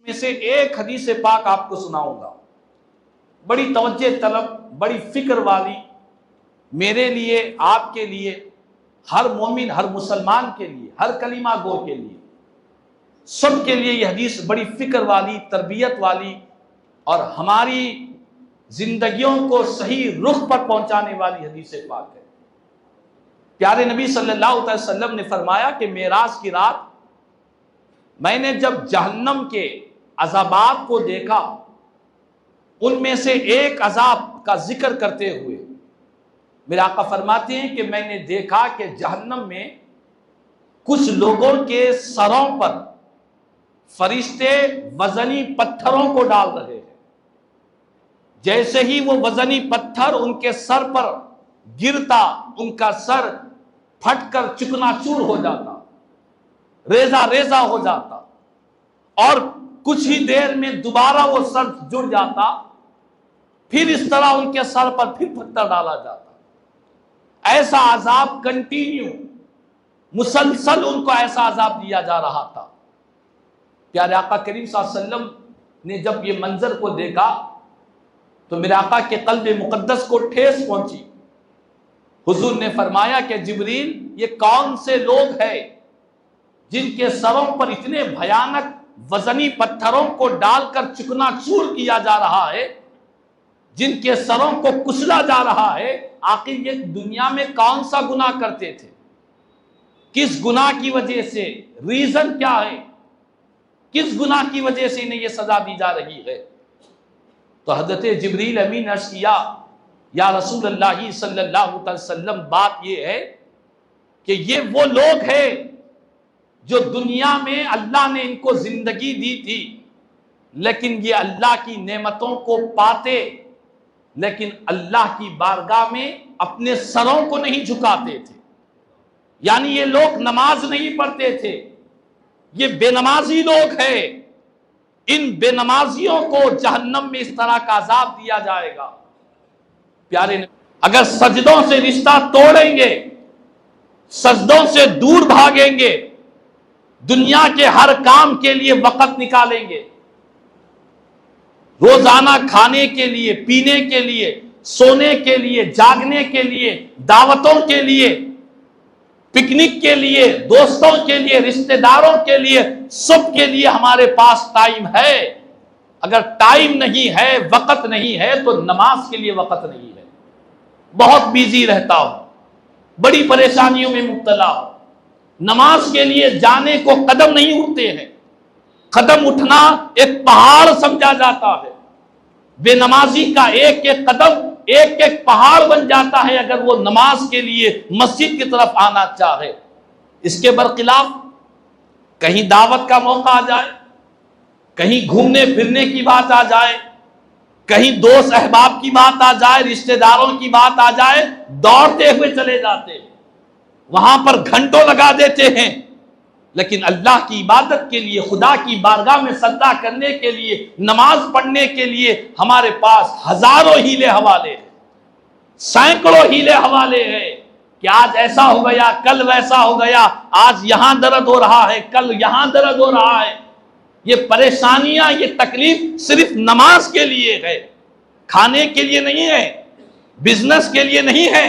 میں سے ایک حدیث پاک آپ کو سناؤں گا، بڑی توجہ طلب، بڑی فکر والی، میرے لیے، آپ کے لیے، ہر مومن، ہر مسلمان کے لیے، ہر کلمہ گو کے لیے، سب کے لیے یہ حدیث بڑی فکر والی، تربیت والی اور ہماری زندگیوں کو صحیح رخ پر پہنچانے والی حدیث پاک ہے۔ پیارے نبی صلی اللہ علیہ وسلم نے فرمایا کہ معراج کی رات میں نے جب جہنم کے عذابات کو دیکھا، ان میں سے ایک عذاب کا ذکر کرتے ہوئے میرے آقا فرماتے ہیں کہ میں نے دیکھا کہ جہنم میں کچھ لوگوں کے سروں پر فرشتے وزنی پتھروں کو ڈال رہے ہیں۔ جیسے ہی وہ وزنی پتھر ان کے سر پر گرتا، ان کا سر پھٹ کر چکنا چور ہو جاتا، ریزہ ریزہ ہو جاتا، اور کچھ ہی دیر میں دوبارہ وہ سر جڑ جاتا، پھر اس طرح ان کے سر پر پھر پتھر ڈالا جاتا۔ ایسا عذاب کنٹینیو، مسلسل ان کو ایسا عذاب دیا جا رہا تھا۔ پیارے آقا کریم صلی اللہ علیہ وسلم نے جب یہ منظر کو دیکھا تو میرے آقا کے قلب مقدس کو ٹھیس پہنچی۔ حضور نے فرمایا کہ جبریل، یہ کون سے لوگ ہیں جن کے سروں پر اتنے بھیانک وزنی پتھروں کو ڈال کر چکنا چور کیا جا رہا ہے، جن کے سروں کو کچلا جا رہا ہے؟ آخر یہ دنیا میں کون سا گناہ کرتے تھے؟ کس گناہ کی وجہ سے؟ ریزن کیا ہے؟ کس گناہ کی وجہ سے انہیں یہ سزا دی جا رہی ہے؟ تو حضرت جبریل امین عرض کیا، یا رسول اللہ صلی اللہ علیہ وسلم، بات یہ ہے کہ یہ وہ لوگ ہیں جو دنیا میں اللہ نے ان کو زندگی دی تھی، لیکن یہ اللہ کی نعمتوں کو پاتے لیکن اللہ کی بارگاہ میں اپنے سروں کو نہیں جھکاتے تھے۔ یعنی یہ لوگ نماز نہیں پڑھتے تھے، یہ بے نمازی لوگ ہیں۔ ان بے نمازیوں کو جہنم میں اس طرح کا عذاب دیا جائے گا۔ پیارے اگر سجدوں سے رشتہ توڑیں گے، سجدوں سے دور بھاگیں گے، دنیا کے ہر کام کے لیے وقت نکالیں گے، روزانہ کھانے کے لیے، پینے کے لیے، سونے کے لیے، جاگنے کے لیے، دعوتوں کے لیے، پکنک کے لیے، دوستوں کے لیے، رشتہ داروں کے لیے، سب کے لیے ہمارے پاس ٹائم ہے۔ اگر ٹائم نہیں ہے، وقت نہیں ہے، تو نماز کے لیے وقت نہیں ہے۔ بہت بیزی رہتا ہو، بڑی پریشانیوں میں مبتلا ہو، نماز کے لیے جانے کو قدم نہیں اٹھتے ہیں۔ قدم اٹھنا ایک پہاڑ سمجھا جاتا ہے۔ بے نمازی کا ایک ایک قدم ایک ایک پہاڑ بن جاتا ہے اگر وہ نماز کے لیے مسجد کی طرف آنا چاہے۔ اس کے برخلاف کہیں دعوت کا موقع آ جائے، کہیں گھومنے پھرنے کی بات آ جائے، کہیں دوست احباب کی بات آ جائے، رشتہ داروں کی بات آ جائے، دوڑتے ہوئے چلے جاتے ہیں، وہاں پر گھنٹوں لگا دیتے ہیں۔ لیکن اللہ کی عبادت کے لیے، خدا کی بارگاہ میں سجدہ کرنے کے لیے، نماز پڑھنے کے لیے ہمارے پاس ہزاروں ہیلے حوالے ہیں، سینکڑوں ہیلے حوالے ہیں کہ آج ایسا ہو گیا، کل ویسا ہو گیا، آج یہاں درد ہو رہا ہے، کل یہاں درد ہو رہا ہے۔ یہ پریشانیاں، یہ تکلیف صرف نماز کے لیے ہے، کھانے کے لیے نہیں ہے، بزنس کے لیے نہیں ہے،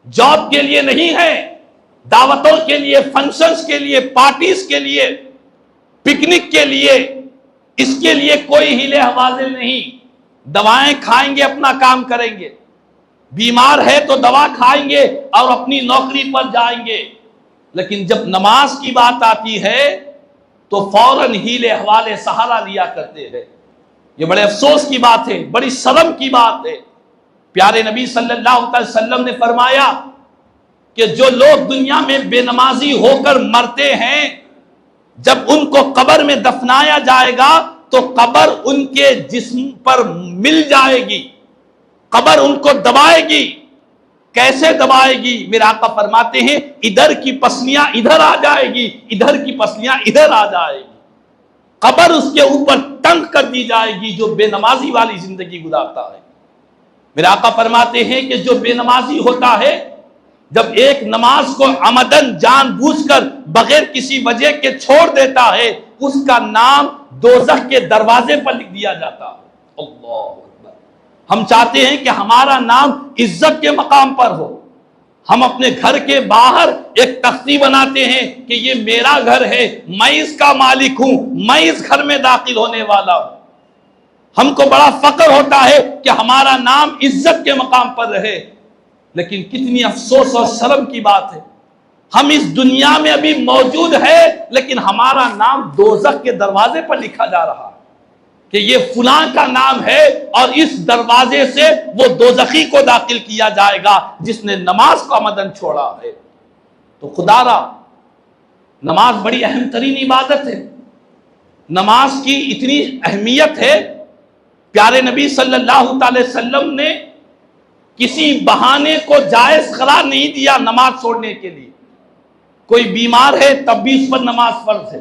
جاب کے لیے نہیں ہے، دعوتوں کے لیے، فنکشنز کے لیے، پارٹیز کے لیے، پکنک کے لیے، اس کے لیے کوئی ہیلے حوالے نہیں۔ دوائیں کھائیں گے، اپنا کام کریں گے، بیمار ہے تو دوا کھائیں گے اور اپنی نوکری پر جائیں گے، لیکن جب نماز کی بات آتی ہے تو فوراً ہیلے حوالے سہارا لیا کرتے ہیں۔ یہ بڑے افسوس کی بات ہے، بڑی شرم کی بات ہے۔ پیارے نبی صلی اللہ علیہ وسلم نے فرمایا کہ جو لوگ دنیا میں بے نمازی ہو کر مرتے ہیں، جب ان کو قبر میں دفنایا جائے گا تو قبر ان کے جسم پر مل جائے گی، قبر ان کو دبائے گی۔ کیسے دبائے گی؟ میرے آقا فرماتے ہیں ادھر کی پسلیاں ادھر آ جائے گی، ادھر کی پسلیاں ادھر آ جائے گی، قبر اس کے اوپر ٹنگ کر دی جائے گی جو بے نمازی والی زندگی گزارتا ہے۔ میرے آقا فرماتے ہیں کہ جو بے نمازی ہوتا ہے، جب ایک نماز کو عمدن جان بوجھ کر بغیر کسی وجہ کے چھوڑ دیتا ہے اس کا نام دوزخ کے دروازے پر لکھ دیا جاتا ہے۔ اللہ اکبر۔ ہم چاہتے ہیں کہ ہمارا نام عزت کے مقام پر ہو۔ ہم اپنے گھر کے باہر ایک تختی بناتے ہیں کہ یہ میرا گھر ہے، میں اس کا مالک ہوں، میں اس گھر میں داخل ہونے والا ہوں۔ ہم کو بڑا فخر ہوتا ہے کہ ہمارا نام عزت کے مقام پر رہے، لیکن کتنی افسوس اور شرم کی بات ہے، ہم اس دنیا میں ابھی موجود ہے لیکن ہمارا نام دوزخ کے دروازے پر لکھا جا رہا ہے کہ یہ فلاں کا نام ہے اور اس دروازے سے وہ دوزخی کو داخل کیا جائے گا جس نے نماز کو عمدن چھوڑا ہے۔ تو خدا را، نماز بڑی اہم ترین عبادت ہے، نماز کی اتنی اہمیت ہے، پیارے نبی صلی اللہ تعالی وسلم نے کسی بہانے کو جائز قرار نہیں دیا نماز چھوڑنے کے لیے۔ کوئی بیمار ہے تب بھی اس پر نماز فرض ہے،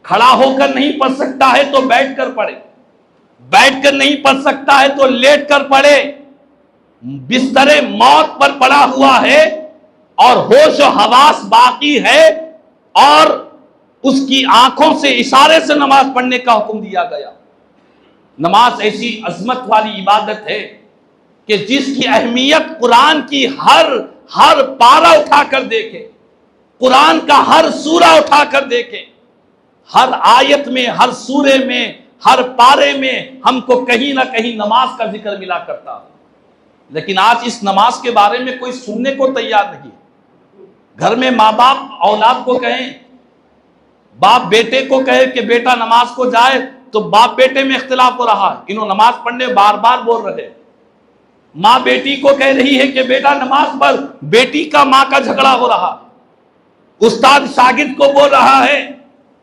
کھڑا ہو کر نہیں پڑھ سکتا ہے تو بیٹھ کر پڑھے، بیٹھ کر نہیں پڑھ سکتا ہے تو لیٹ کر پڑھے، بستر موت پر پڑا ہوا ہے اور ہوش و حواس باقی ہے اور اس کی آنکھوں سے اشارے سے نماز پڑھنے کا حکم دیا گیا۔ نماز ایسی عظمت والی عبادت ہے کہ جس کی اہمیت قرآن کی ہر پارہ اٹھا کر دیکھے، قرآن کا ہر سورہ اٹھا کر دیکھے، ہر آیت میں، ہر سورے میں، ہر پارے میں ہم کو کہیں نہ کہیں نماز کا ذکر ملا کرتا ہے۔ لیکن آج اس نماز کے بارے میں کوئی سننے کو تیار نہیں۔ گھر میں ماں باپ اولاد کو کہیں، باپ بیٹے کو کہے کہ بیٹا نماز کو جائے تو باپ بیٹے میں اختلاف ہو رہا ہے، انہوں نماز پڑھنے بار بار بول رہے۔ ماں بیٹی کو کہہ رہی ہے کہ بیٹا نماز پڑھ، بیٹی کا ماں کا جھگڑا ہو رہا۔ استاد شاگرد کو بول رہا ہے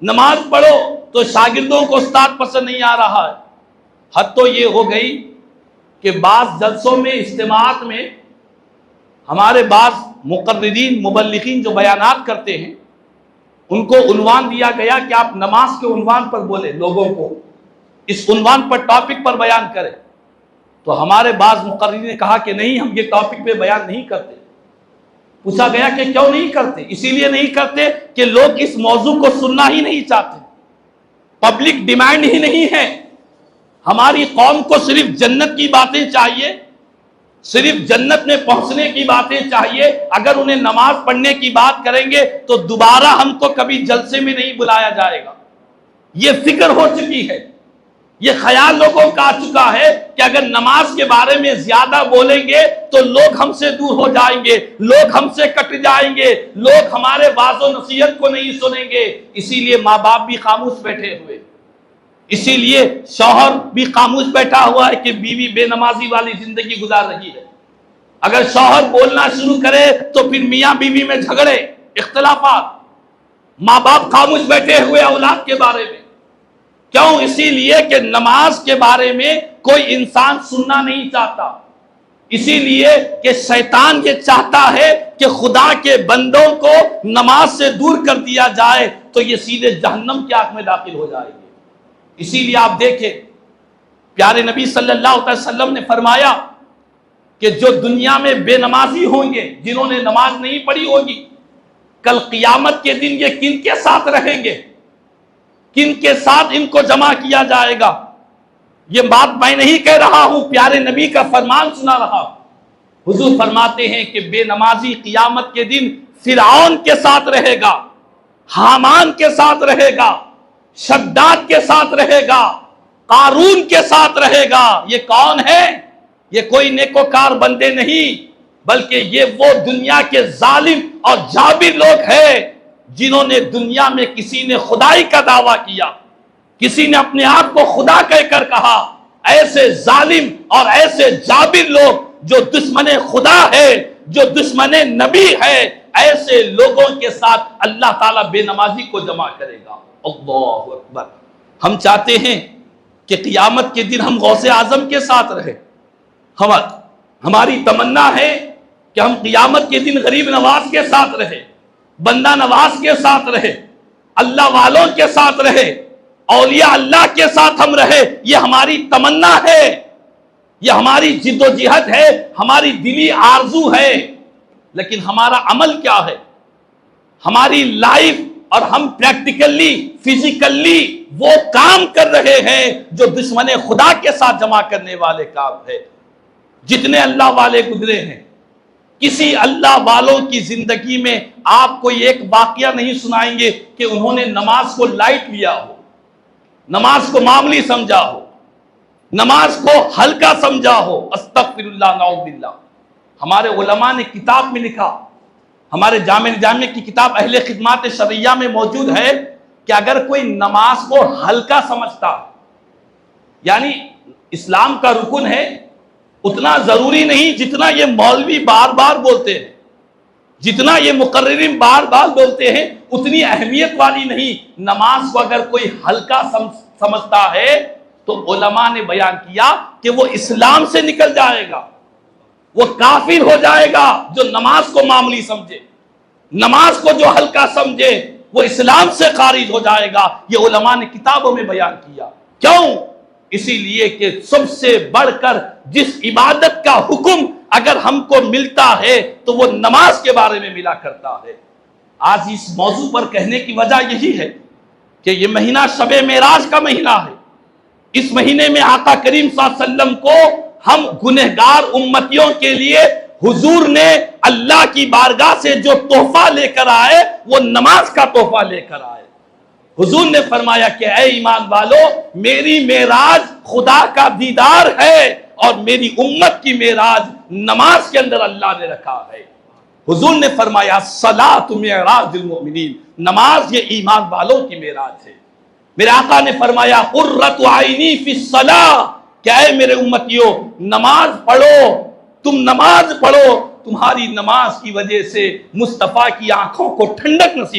نماز پڑھو تو شاگردوں کو استاد پسند نہیں آ رہا ہے۔ حد تو یہ ہو گئی کہ بعض جلسوں میں، اجتماعات میں ہمارے بعض مقررین، مبلغین جو بیانات کرتے ہیں، ان کو عنوان دیا گیا کہ آپ نماز کے عنوان پر بولیں، لوگوں کو اس عنوان پر، ٹاپک پر بیان کریں۔ تو ہمارے بعض مقررین نے کہا کہ نہیں، ہم یہ ٹاپک پہ بیان نہیں کرتے۔ پوچھا گیا کہ کیوں نہیں کرتے؟ اسی لیے نہیں کرتے کہ لوگ اس موضوع کو سننا ہی نہیں چاہتے، پبلک ڈیمانڈ ہی نہیں ہے۔ ہماری قوم کو صرف جنت کی باتیں چاہیے، صرف جنت میں پہنچنے کی باتیں چاہیے۔ اگر انہیں نماز پڑھنے کی بات کریں گے تو دوبارہ ہم کو کبھی جلسے میں نہیں بلایا جائے گا۔ یہ فکر ہو چکی ہے، یہ خیال لوگوں کا آ چکا ہے کہ اگر نماز کے بارے میں زیادہ بولیں گے تو لوگ ہم سے دور ہو جائیں گے، لوگ ہم سے کٹ جائیں گے، لوگ ہمارے واعظ و نصیحت کو نہیں سنیں گے۔ اسی لیے ماں باپ بھی خاموش بیٹھے ہوئے، اسی لیے شوہر بھی خاموش بیٹھا ہوا ہے کہ بیوی بے نمازی والی زندگی گزار رہی ہے۔ اگر شوہر بولنا شروع کرے تو پھر میاں بیوی میں جھگڑے، اختلافات، ماں باپ خاموش بیٹھے ہوئے اولاد کے بارے میں۔ کیوں؟ اسی لیے کہ نماز کے بارے میں کوئی انسان سننا نہیں چاہتا، اسی لیے کہ شیطان یہ چاہتا ہے کہ خدا کے بندوں کو نماز سے دور کر دیا جائے تو یہ سیدھے جہنم کی آگ میں داخل ہو جائے گے۔ اسی لیے آپ دیکھیں، پیارے نبی صلی اللہ علیہ وسلم نے فرمایا کہ جو دنیا میں بے نمازی ہوں گے، جنہوں نے نماز نہیں پڑھی ہوگی، کل قیامت کے دن یہ کن کے ساتھ رہیں گے، کن کے ساتھ ان کو جمع کیا جائے گا؟ یہ بات میں نہیں کہہ رہا ہوں، پیارے نبی کا فرمان سنا رہا ہوں۔ حضور فرماتے ہیں کہ بے نمازی قیامت کے دن فرعون کے ساتھ رہے گا، حامان کے ساتھ رہے گا، شداد کے ساتھ رہے گا، قارون کے ساتھ رہے گا۔ یہ کون ہے؟ یہ کوئی نیکوکار بندے نہیں، بلکہ یہ وہ دنیا کے ظالم اور جابر لوگ ہیں جنہوں نے دنیا میں کسی نے خدائی کا دعویٰ کیا، کسی نے اپنے آپ کو خدا کہہ کر کہا۔ ایسے ظالم اور ایسے جابر لوگ جو دشمن خدا ہے، جو دشمن نبی ہے، ایسے لوگوں کے ساتھ اللہ تعالیٰ بے نمازی کو جمع کرے گا۔ اللہ اکبر۔ ہم چاہتے ہیں کہ قیامت کے دن ہم غوث اعظم کے ساتھ رہے، ہماری تمنا ہے کہ ہم قیامت کے دن غریب نواز کے ساتھ رہے، بندہ نواز کے ساتھ رہے، اللہ والوں کے ساتھ رہے، اولیاء اللہ کے ساتھ ہم رہے۔ یہ ہماری تمنا ہے، یہ ہماری جد و جہد ہے، ہماری دلی آرزو ہے۔ لیکن ہمارا عمل کیا ہے؟ ہماری لائف اور ہم پریکٹیکلی فزیکلی وہ کام کر رہے ہیں جو دشمن خدا کے ساتھ جمع کرنے والے کام ہے. جتنے اللہ والے گزرے ہیں، کسی اللہ والوں کی زندگی میں آپ کو ایک واقعہ نہیں سنائیں گے کہ انہوں نے نماز کو لائٹ لیا ہو، نماز کو معمولی سمجھا ہو، نماز کو ہلکا سمجھا ہو. استغفر اللہ، نعوذ باللہ. ہمارے علماء نے کتاب میں لکھا، ہمارے جامع کی کتاب اہل خدمات شرعیہ میں موجود ہے کہ اگر کوئی نماز کو ہلکا سمجھتا، یعنی اسلام کا رکن ہے، اتنا ضروری نہیں جتنا یہ مولوی بار بار بولتے ہیں، جتنا یہ مقررین بار بار بولتے ہیں اتنی اہمیت والی نہیں. نماز کو اگر کوئی ہلکا سمجھتا ہے تو علماء نے بیان کیا کہ وہ اسلام سے نکل جائے گا، وہ کافر ہو جائے گا جو نماز کو معمولی سمجھے. نماز کو جو ہلکا سمجھے وہ اسلام سے خارج ہو جائے گا. یہ علماء نے کتابوں میں بیان کیا. کیوں؟ اسی لیے کہ سب سے بڑھ کر جس عبادت کا حکم اگر ہم کو ملتا ہے تو وہ نماز کے بارے میں ملا کرتا ہے. آج اس موضوع پر کہنے کی وجہ یہی ہے کہ یہ مہینہ شب معراج کا مہینہ ہے. اس مہینے میں آقا کریم صلی اللہ علیہ وسلم کو ہم گنہگار امتیوں کے لیے حضور نے اللہ کی بارگاہ سے جو تحفہ لے کر آئے وہ نماز کا تحفہ لے کر آئے. حضور نے فرمایا کہ اے ایمان والو، میری معراج خدا کا دیدار ہے اور میری امت کی معراج نماز کے اندر اللہ نے رکھا ہے. حضور نے فرمایا الصلاۃ معراج المؤمنین، نماز یہ ایمان والوں کی معراج ہے. میرے آقا نے فرمایا قرۃ عینی فی الصلاۃ، کہ اے میرے امتیوں نماز پڑھو، تم نماز پڑھو، تمہاری نماز کی وجہ سے مصطفیٰ کی آنکھوں کو ٹھنڈک نصیب